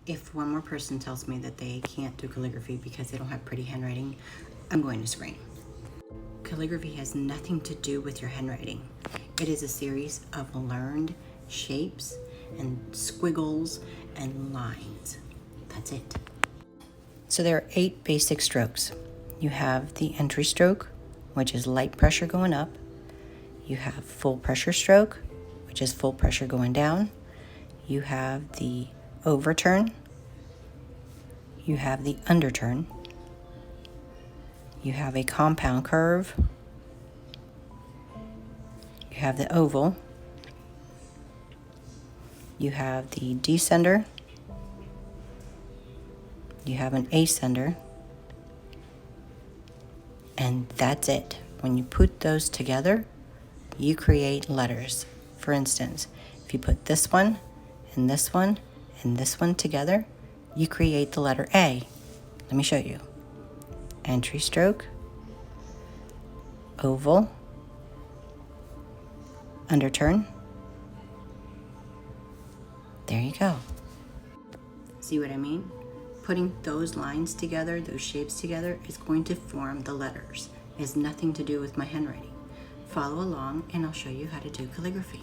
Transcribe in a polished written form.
If one more person tells me that they can't do calligraphy because they don't have pretty handwriting, I'm going to scream. Calligraphy has nothing to do with your handwriting. It is a series of learned shapes and squiggles and lines. That's it. So there are 8 basic strokes. You have the entry stroke, which is light pressure going up. You have full pressure stroke, which is full pressure going down. You have the overturn. You have the underturn. You have a compound curve. You have the oval. You have the descender. You have an ascender. And that's it. When you put those together, you create letters. For instance, if you put this one and this one and this one together, you create the letter A. Let me show you. Entry stroke, oval, underturn. There you go. See what I mean? Putting those lines together, those shapes together, is going to form the letters. It has nothing to do with my handwriting. Follow along and I'll show you how to do calligraphy.